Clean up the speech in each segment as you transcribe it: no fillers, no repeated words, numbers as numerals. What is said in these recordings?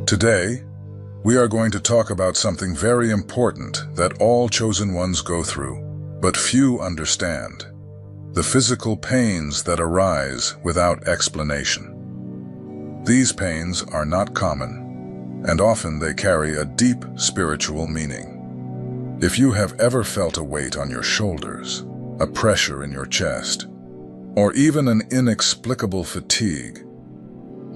Today, we are going to talk about something very important that all chosen ones go through, but few understand: the physical pains that arise without explanation. These pains are not common, and often they carry a deep spiritual meaning. If you have ever felt a weight on your shoulders, a pressure in your chest, or even an inexplicable fatigue,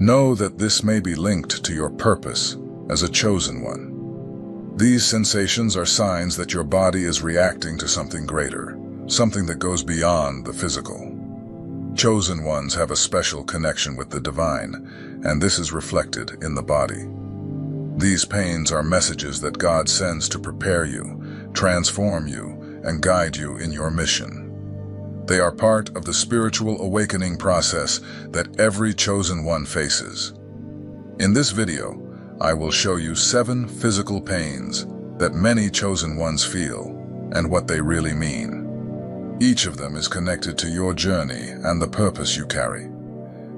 know that this may be linked to your purpose as a chosen one. These sensations are signs that your body is reacting to something greater, something that goes beyond the physical. Chosen ones have a special connection with the divine, and this is reflected in the body. These pains are messages that God sends to prepare you, transform you, and guide you in your mission. They are part of the spiritual awakening process that every chosen one faces. In this video, I will show you 7 physical pains that many chosen ones feel and what they really mean. Each of them is connected to your journey and the purpose you carry.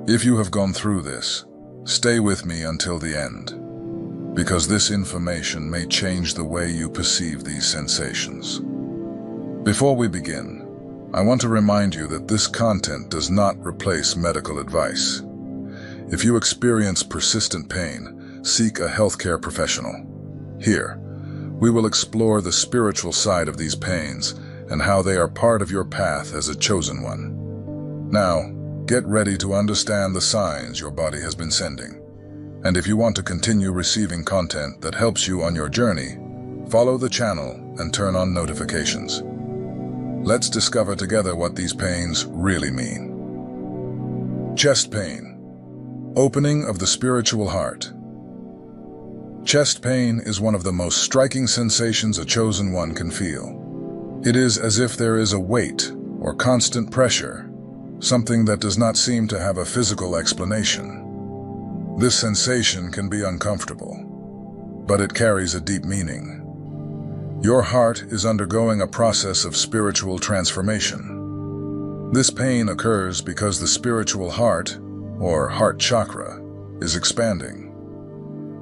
If you have gone through this, stay with me until the end, because this information may change the way you perceive these sensations. Before we begin, I want to remind you that this content does not replace medical advice. If you experience persistent pain, seek a healthcare professional. Here, we will explore the spiritual side of these pains and how they are part of your path as a chosen one. Now, get ready to understand the signs your body has been sending. And if you want to continue receiving content that helps you on your journey, follow the channel and turn on notifications. Let's discover together what these pains really mean. Chest pain. Opening of the spiritual heart. Chest pain is one of the most striking sensations a chosen one can feel. It is as if there is a weight or constant pressure, something that does not seem to have a physical explanation. This sensation can be uncomfortable, but it carries a deep meaning. Your heart is undergoing a process of spiritual transformation. This pain occurs because the spiritual heart, or heart chakra, is expanding.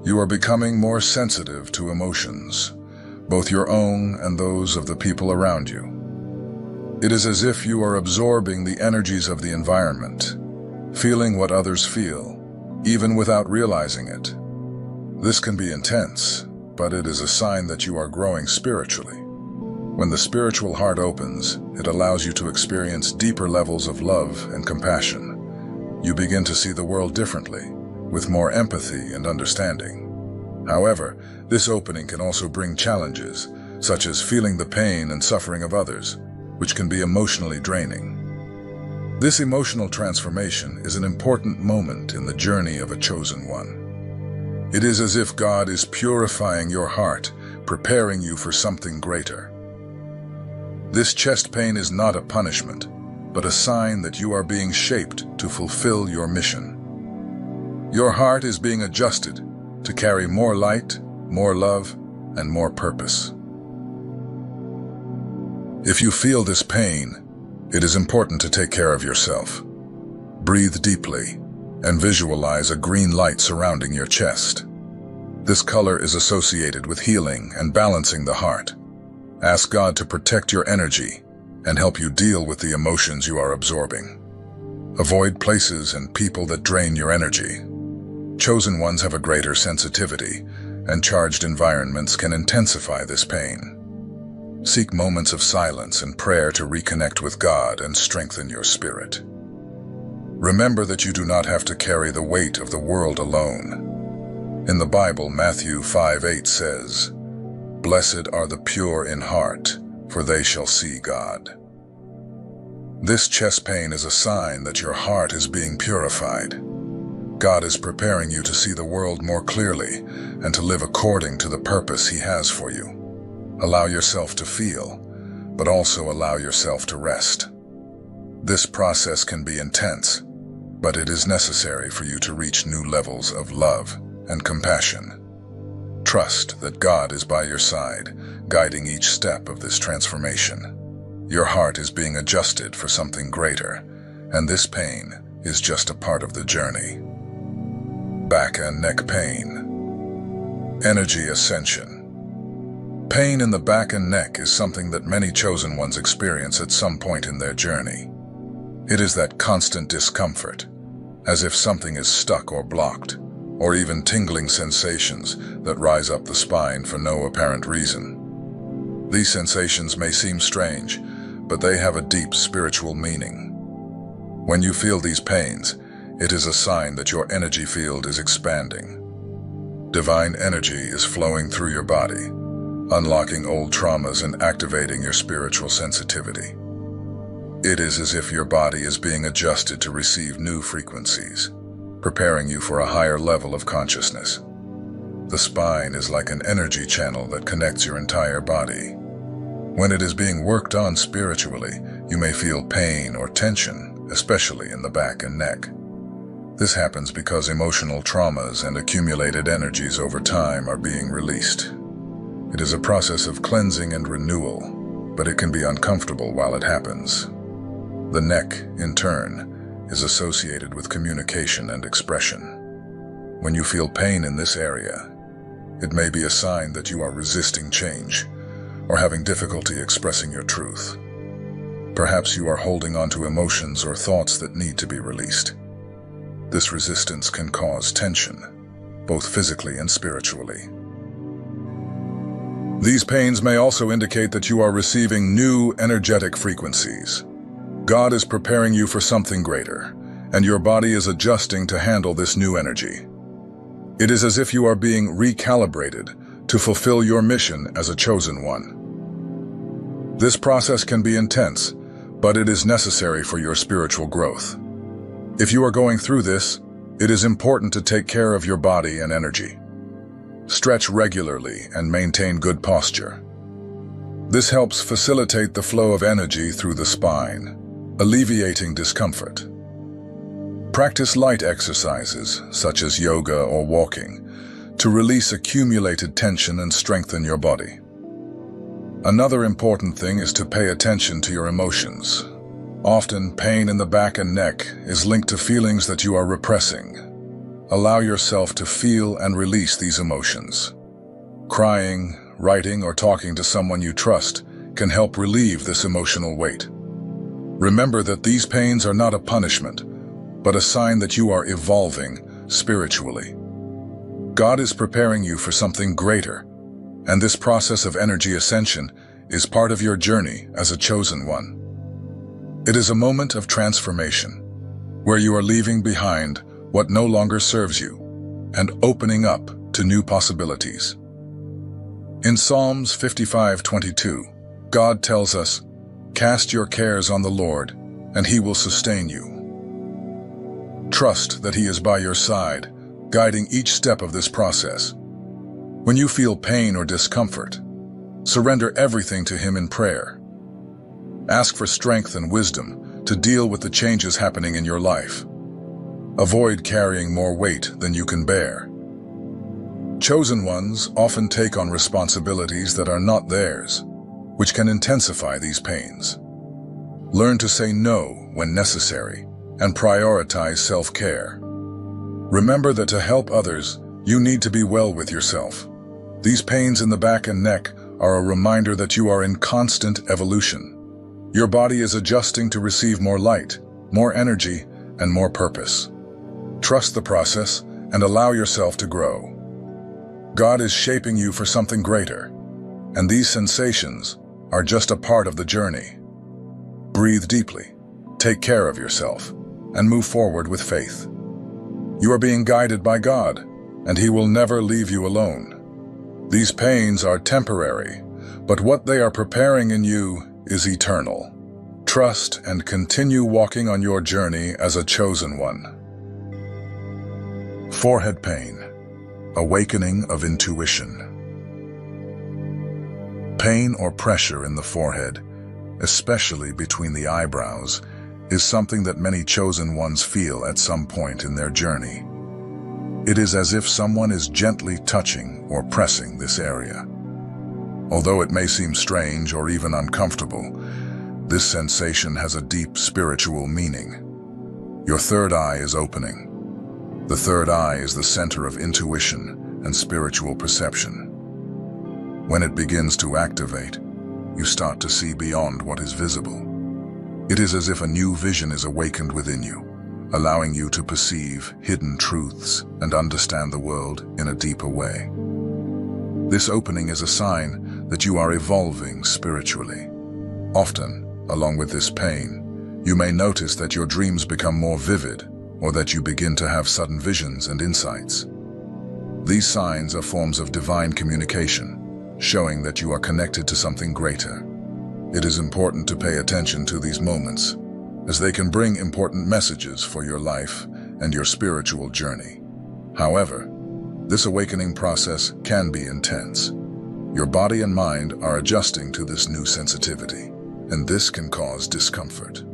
You are becoming more sensitive to emotions, both your own and those of the people around you. It is as if you are absorbing the energies of the environment, feeling what others feel, even without realizing it. This can be intense, but it is a sign that you are growing spiritually. When the spiritual heart opens, it allows you to experience deeper levels of love and compassion. You begin to see the world differently, with more empathy and understanding. However, this opening can also bring challenges, such as feeling the pain and suffering of others, which can be emotionally draining. This emotional transformation is an important moment in the journey of a chosen one. It is as if God is purifying your heart, preparing you for something greater. This chest pain is not a punishment, but a sign that you are being shaped to fulfill your mission. Your heart is being adjusted to carry more light, more love, and more purpose. If you feel this pain, it is important to take care of yourself. Breathe deeply and visualize a green light surrounding your chest. This color is associated with healing and balancing the heart. Ask God to protect your energy and help you deal with the emotions you are absorbing. Avoid places and people that drain your energy. Chosen ones have a greater sensitivity, and charged environments can intensify this pain. Seek moments of silence and prayer to reconnect with God and strengthen your spirit. Remember that you do not have to carry the weight of the world alone. In the Bible, Matthew 5:8 says, "Blessed are the pure in heart, for they shall see God." This chest pain is a sign that your heart is being purified. God is preparing you to see the world more clearly and to live according to the purpose He has for you. Allow yourself to feel, but also allow yourself to rest. This process can be intense, but it is necessary for you to reach new levels of love and compassion. Trust that God is by your side, guiding each step of this transformation. Your heart is being adjusted for something greater, and this pain is just a part of the journey. Back and neck pain. Energy ascension. Pain in the back and neck is something that many chosen ones experience at some point in their journey. It is that constant discomfort, as if something is stuck or blocked, or even tingling sensations that rise up the spine for no apparent reason. These sensations may seem strange, but they have a deep spiritual meaning. When you feel these pains, it is a sign that your energy field is expanding. Divine energy is flowing through your body, unlocking old traumas and activating your spiritual sensitivity. It is as if your body is being adjusted to receive new frequencies, preparing you for a higher level of consciousness. The spine is like an energy channel that connects your entire body. When it is being worked on spiritually, you may feel pain or tension, especially in the back and neck. This happens because emotional traumas and accumulated energies over time are being released. It is a process of cleansing and renewal, but it can be uncomfortable while it happens. The neck, in turn, is associated with communication and expression. When you feel pain in this area, it may be a sign that you are resisting change or having difficulty expressing your truth. Perhaps you are holding on to emotions or thoughts that need to be released. This resistance can cause tension, both physically and spiritually. These pains may also indicate that you are receiving new energetic frequencies. God is preparing you for something greater, and your body is adjusting to handle this new energy. It is as if you are being recalibrated to fulfill your mission as a chosen one. This process can be intense, but it is necessary for your spiritual growth. If you are going through this, it is important to take care of your body and energy. Stretch regularly and maintain good posture. This helps facilitate the flow of energy through the spine, alleviating discomfort. Practice light exercises, such as yoga or walking, to release accumulated tension and strengthen your body. Another important thing is to pay attention to your emotions. Often, pain in the back and neck is linked to feelings that you are repressing. Allow yourself to feel and release these emotions. Crying, writing, or talking to someone you trust can help relieve this emotional weight. Remember that these pains are not a punishment, but a sign that you are evolving spiritually. God is preparing you for something greater, and this process of energy ascension is part of your journey as a chosen one. It is a moment of transformation, where you are leaving behind what no longer serves you and opening up to new possibilities. In Psalms 55:22, God tells us, "Cast your cares on the Lord, and He will sustain you." Trust that He is by your side, guiding each step of this process. When you feel pain or discomfort, surrender everything to Him in prayer. Ask for strength and wisdom to deal with the changes happening in your life. Avoid carrying more weight than you can bear. Chosen ones often take on responsibilities that are not theirs, which can intensify these pains. Learn to say no when necessary and prioritize self-care. Remember that to help others, you need to be well with yourself. These pains in the back and neck are a reminder that you are in constant evolution. Your body is adjusting to receive more light, more energy, and more purpose. Trust the process and allow yourself to grow. God is shaping you for something greater, and these sensations are just a part of the journey. Breathe deeply, take care of yourself, and move forward with faith. You are being guided by God, and He will never leave you alone. These pains are temporary, but what they are preparing in you is eternal. Trust and continue walking on your journey as a chosen one. Forehead pain, awakening of intuition. Pain or pressure in the forehead, especially between the eyebrows, is something that many chosen ones feel at some point in their journey. It is as if someone is gently touching or pressing this area. Although it may seem strange or even uncomfortable, this sensation has a deep spiritual meaning. Your third eye is opening. The third eye is the center of intuition and spiritual perception. When it begins to activate, you start to see beyond what is visible. It is as if a new vision is awakened within you, allowing you to perceive hidden truths and understand the world in a deeper way. This opening is a sign that you are evolving spiritually. Often, along with this pain, you may notice that your dreams become more vivid or that you begin to have sudden visions and insights. These signs are forms of divine communication, showing that you are connected to something greater. It is important to pay attention to these moments, as they can bring important messages for your life and your spiritual journey. However, this awakening process can be intense. Your body and mind are adjusting to this new sensitivity, and this can cause discomfort.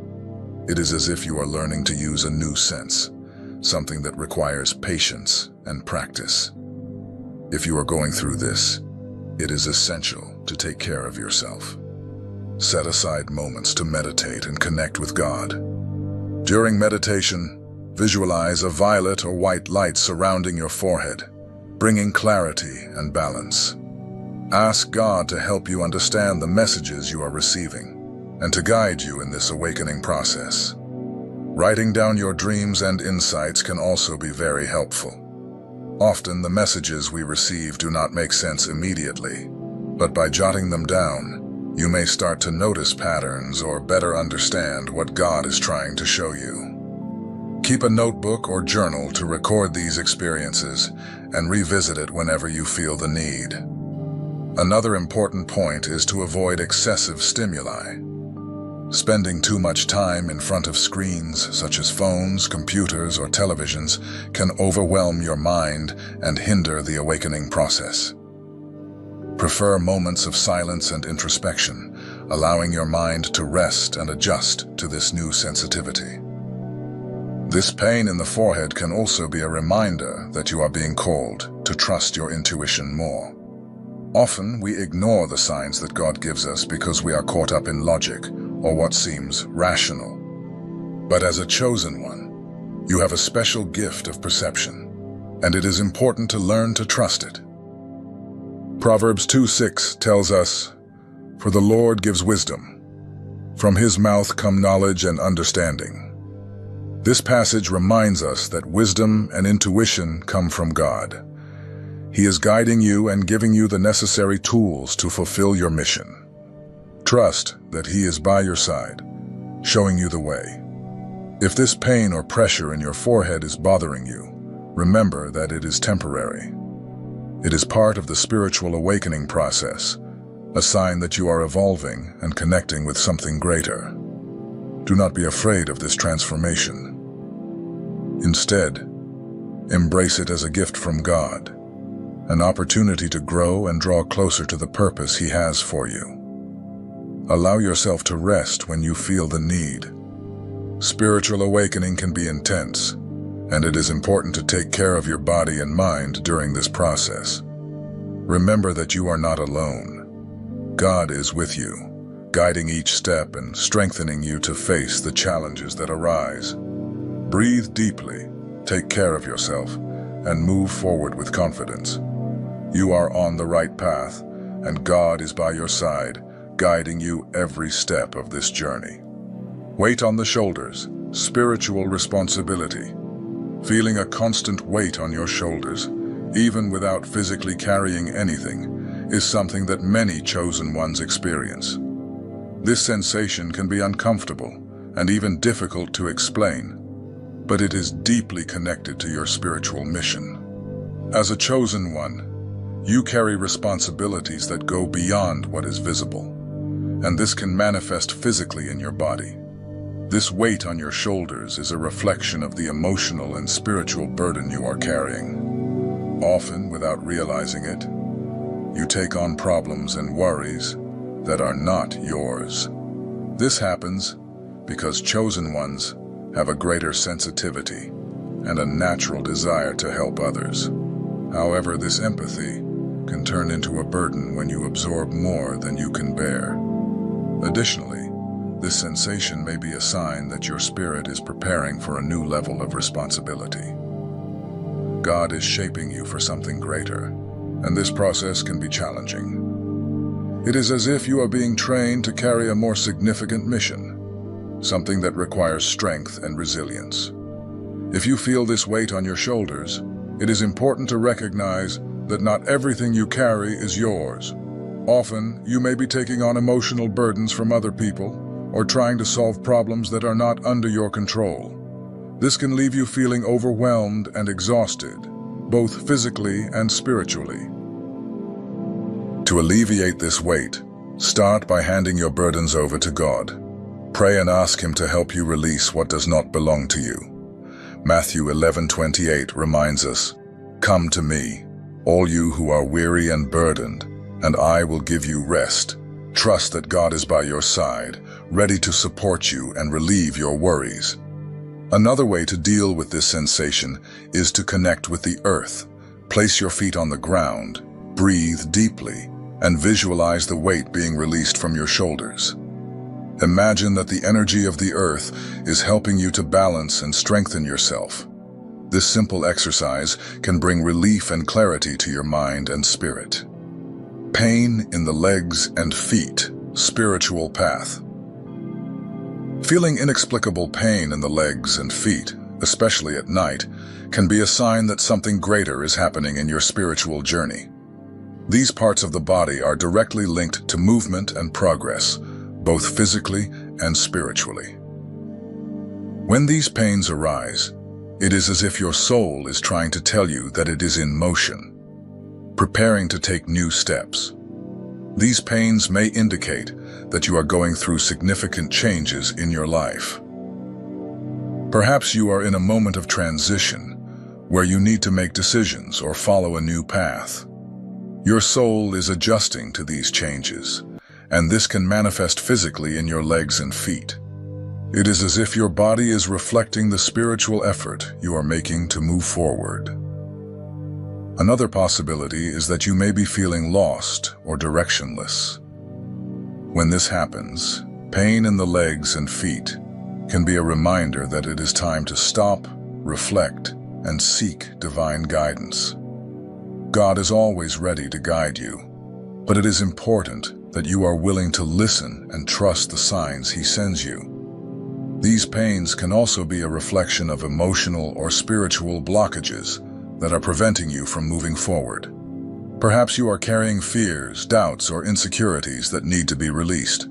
It is as if you are learning to use a new sense, something that requires patience and practice. If you are going through this, it is essential to take care of yourself. Set aside moments to meditate and connect with God. During meditation, visualize a violet or white light surrounding your forehead, bringing clarity and balance. Ask God to help you understand the messages you are receiving and to guide you in this awakening process. Writing down your dreams and insights can also be very helpful. Often the messages we receive do not make sense immediately, but by jotting them down, you may start to notice patterns or better understand what God is trying to show you. Keep a notebook or journal to record these experiences and revisit it whenever you feel the need. Another important point is to avoid excessive stimuli. Spending too much time in front of screens such as phones, computers, or televisions can overwhelm your mind and hinder the awakening process. Prefer moments of silence and introspection, allowing your mind to rest and adjust to this new sensitivity. This pain in the forehead can also be a reminder that you are being called to trust your intuition more. Often we ignore the signs that God gives us because we are caught up in logic or what seems rational. But as a chosen one, you have a special gift of perception, and it is important to learn to trust it. Proverbs 2:6 tells us, "For the Lord gives wisdom. From his mouth come knowledge and understanding." This passage reminds us that wisdom and intuition come from God. He is guiding you and giving you the necessary tools to fulfill your mission. Trust that he is by your side, showing you the way. If this pain or pressure in your forehead is bothering you, remember that it is temporary. It is part of the spiritual awakening process, a sign that you are evolving and connecting with something greater. Do not be afraid of this transformation. Instead, embrace it as a gift from God, an opportunity to grow and draw closer to the purpose he has for you. Allow yourself to rest when you feel the need. Spiritual awakening can be intense, and it is important to take care of your body and mind during this process. Remember that you are not alone. God is with you, guiding each step and strengthening you to face the challenges that arise. Breathe deeply, take care of yourself, and move forward with confidence. You are on the right path, and God is by your side, guiding you every step of this journey. Weight on the shoulders, spiritual responsibility. Feeling a constant weight on your shoulders, even without physically carrying anything, is something that many chosen ones experience. This sensation can be uncomfortable and even difficult to explain, but it is deeply connected to your spiritual mission. As a chosen one, you carry responsibilities that go beyond what is visible, and this can manifest physically in your body. This weight on your shoulders is a reflection of the emotional and spiritual burden you are carrying. Often, without realizing it, you take on problems and worries that are not yours. This happens because chosen ones have a greater sensitivity and a natural desire to help others. However, this empathy can turn into a burden when you absorb more than you can bear. Additionally, this sensation may be a sign that your spirit is preparing for a new level of responsibility. God is shaping you for something greater, and this process can be challenging. It is as if you are being trained to carry a more significant mission, something that requires strength and resilience. If you feel this weight on your shoulders, it is important to recognize that not everything you carry is yours. Often, you may be taking on emotional burdens from other people or trying to solve problems that are not under your control. This can leave you feeling overwhelmed and exhausted, both physically and spiritually. To alleviate this weight, start by handing your burdens over to God. Pray and ask Him to help you release what does not belong to you. Matthew 11:28 reminds us, "Come to me, all you who are weary and burdened, and I will give you rest." Trust that God is by your side, ready to support you and relieve your worries. Another way to deal with this sensation is to connect with the earth. Place your feet on the ground, breathe deeply, and visualize the weight being released from your shoulders. Imagine that the energy of the earth is helping you to balance and strengthen yourself. This simple exercise can bring relief and clarity to your mind and spirit. Pain in the legs and feet, spiritual path. Feeling inexplicable pain in the legs and feet, especially at night, can be a sign that something greater is happening in your spiritual journey. These parts of the body are directly linked to movement and progress, both physically and spiritually. When these pains arise, it is as if your soul is trying to tell you that it is in motion, preparing to take new steps. These pains may indicate that you are going through significant changes in your life. Perhaps you are in a moment of transition where you need to make decisions or follow a new path. Your soul is adjusting to these changes, and this can manifest physically in your legs and feet. It is as if your body is reflecting the spiritual effort you are making to move forward. Another possibility is that you may be feeling lost or directionless. When this happens, pain in the legs and feet can be a reminder that it is time to stop, reflect, and seek divine guidance. God is always ready to guide you, but it is important that you are willing to listen and trust the signs He sends you. These pains can also be a reflection of emotional or spiritual blockages that are preventing you from moving forward. Perhaps you are carrying fears, doubts, or insecurities that need to be released.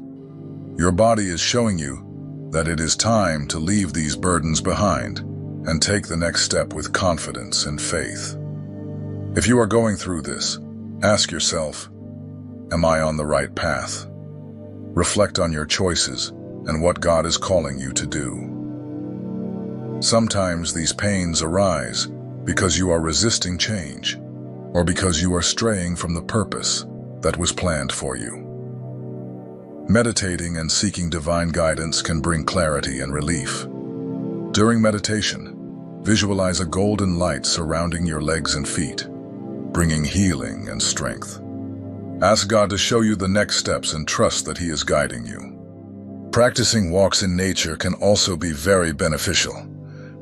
Your body is showing you that it is time to leave these burdens behind and take the next step with confidence and faith. If you are going through this, ask yourself, am I on the right path? Reflect on your choices and what God is calling you to do. Sometimes these pains arise because you are resisting change, or because you are straying from the purpose that was planned for you. Meditating and seeking divine guidance can bring clarity and relief. During meditation, visualize a golden light surrounding your legs and feet, bringing healing and strength. Ask God to show you the next steps and trust that He is guiding you. Practicing walks in nature can also be very beneficial.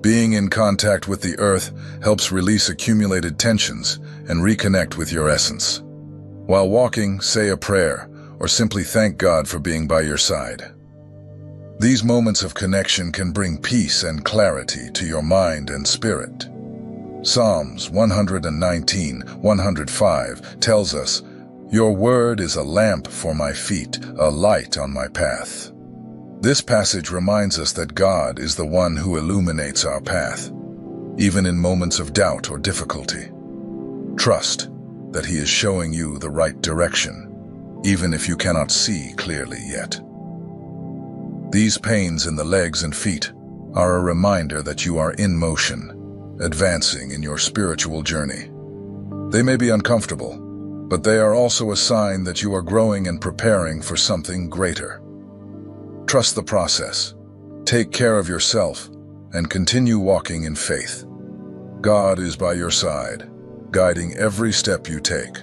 Being in contact with the earth helps release accumulated tensions and reconnect with your essence. While walking, say a prayer or simply thank God for being by your side. These moments of connection can bring peace and clarity to your mind and spirit. Psalms 119:105 tells us, "Your word is a lamp for my feet, a light on my path." This passage reminds us that God is the one who illuminates our path, even in moments of doubt or difficulty. Trust that He is showing you the right direction, even if you cannot see clearly yet. These pains in the legs and feet are a reminder that you are in motion, advancing in your spiritual journey. They may be uncomfortable, but they are also a sign that you are growing and preparing for something greater. Trust the process, take care of yourself, and continue walking in faith. God is by your side, guiding every step you take.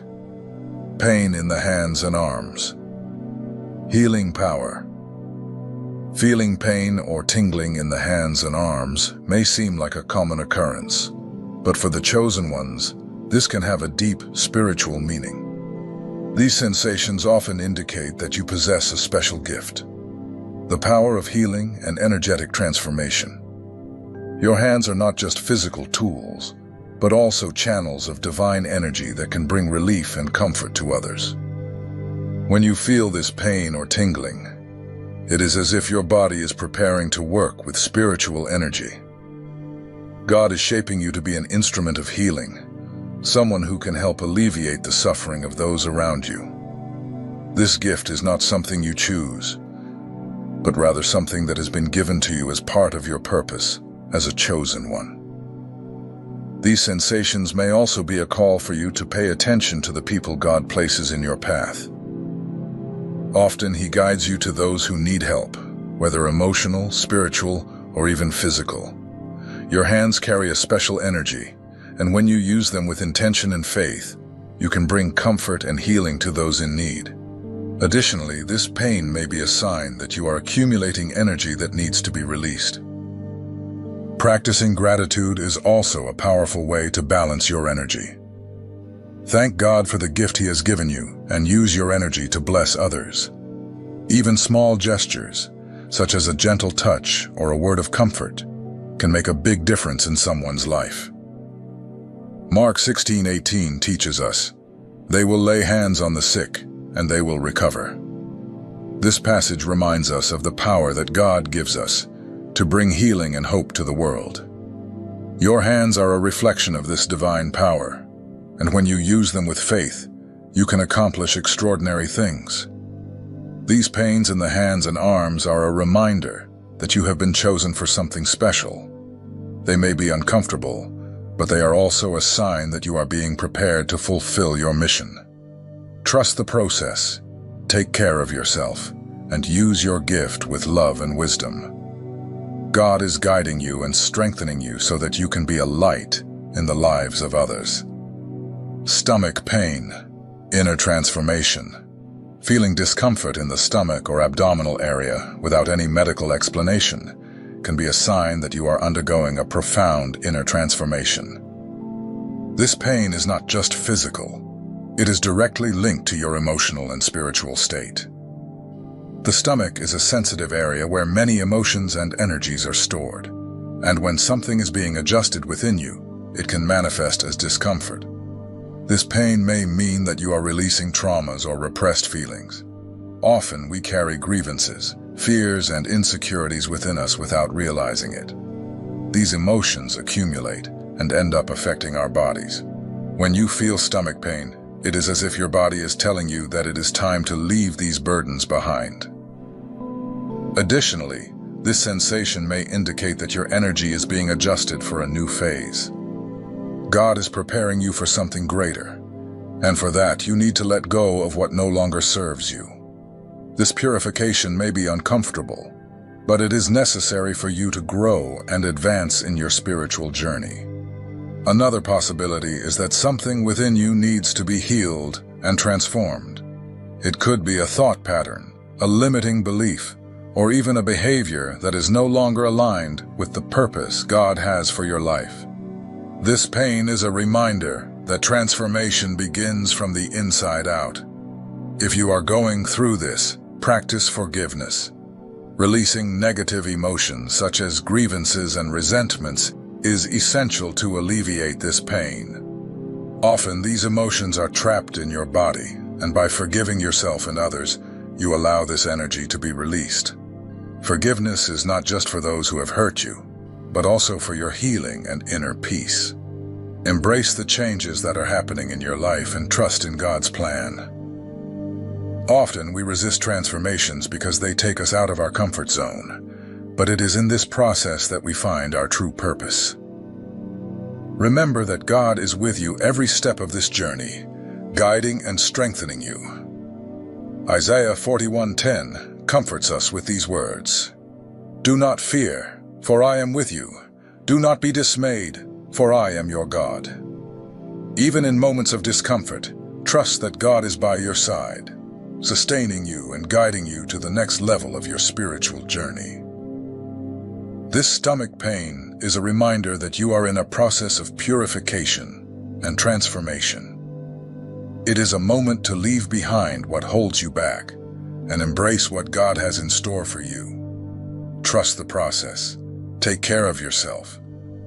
Pain in the hands and arms. Healing power. Feeling pain or tingling in the hands and arms may seem like a common occurrence, But for the chosen ones, this can have a deep spiritual meaning. These sensations often indicate that you possess a special gift, the power of healing and energetic transformation. Your hands are not just physical tools, but also channels of divine energy that can bring relief and comfort to others. When you feel this pain or tingling, it is as if your body is preparing to work with spiritual energy. God is shaping you to be an instrument of healing, someone who can help alleviate the suffering of those around you. This gift is not something you choose, but rather something that has been given to you as part of your purpose as a chosen one. These sensations may also be a call for you to pay attention to the people God places in your path. Often He guides you to those who need help, whether emotional, spiritual, or even physical. Your hands carry a special energy, and when you use them with intention and faith, you can bring comfort and healing to those in need. Additionally, this pain may be a sign that you are accumulating energy that needs to be released. Practicing gratitude is also a powerful way to balance your energy. Thank God for the gift He has given you and use your energy to bless others. Even small gestures, such as a gentle touch or a word of comfort, can make a big difference in someone's life. Mark 16:18 teaches us, "They will lay hands on the sick, and they will recover." This passage reminds us of the power that God gives us to bring healing and hope to the world. Your hands are a reflection of this divine power, and when you use them with faith, you can accomplish extraordinary things. These pains in the hands and arms are a reminder that you have been chosen for something special. They may be uncomfortable, but they are also a sign that you are being prepared to fulfill your mission. Trust the process, take care of yourself, and use your gift with love and wisdom. God is guiding you and strengthening you so that you can be a light in the lives of others. Stomach pain, inner transformation. Feeling discomfort in the stomach or abdominal area without any medical explanation can be a sign that you are undergoing a profound inner transformation. This pain is not just physical. It is directly linked to your emotional and spiritual state. The stomach is a sensitive area where many emotions and energies are stored, and when something is being adjusted within you, it can manifest as discomfort. This pain may mean that you are releasing traumas or repressed feelings. Often we carry grievances, fears, and insecurities within us without realizing it. These emotions accumulate and end up affecting our bodies. When you feel stomach pain, it is as if your body is telling you that it is time to leave these burdens behind. Additionally, this sensation may indicate that your energy is being adjusted for a new phase. God is preparing you for something greater, and for that you need to let go of what no longer serves you. This purification may be uncomfortable, but it is necessary for you to grow and advance in your spiritual journey. Another possibility is that something within you needs to be healed and transformed. It could be a thought pattern, a limiting belief, or even a behavior that is no longer aligned with the purpose God has for your life. This pain is a reminder that transformation begins from the inside out. If you are going through this, practice forgiveness. Releasing negative emotions such as grievances and resentments is essential to alleviate this pain. Often these emotions are trapped in your body, and by forgiving yourself and others, you allow this energy to be released. Forgiveness is not just for those who have hurt you, but also for your healing and inner peace. Embrace the changes that are happening in your life and trust in God's plan. Often we resist transformations because they take us out of our comfort zone, but it is in this process that we find our true purpose. Remember that God is with you every step of this journey, guiding and strengthening you. Isaiah 41:10 comforts us with these words, "Do not fear, for I am with you. Do not be dismayed, for I am your God." Even in moments of discomfort, trust that God is by your side, sustaining you and guiding you to the next level of your spiritual journey. This stomach pain is a reminder that you are in a process of purification and transformation. It is a moment to leave behind what holds you back and embrace what God has in store for you. Trust the process, take care of yourself,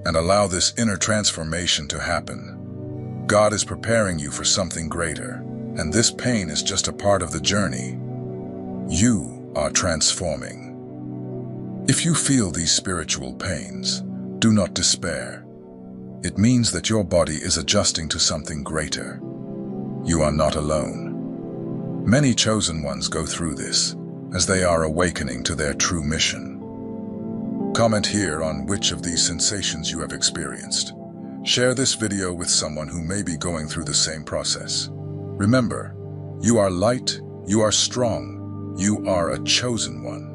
and allow this inner transformation to happen. God is preparing you for something greater, and this pain is just a part of the journey. You are transforming. If you feel these spiritual pains, do not despair. It means that your body is adjusting to something greater. You are not alone. Many chosen ones go through this, as they are awakening to their true mission. Comment here on which of these sensations you have experienced. Share this video with someone who may be going through the same process. Remember, you are light, you are strong, you are a chosen one.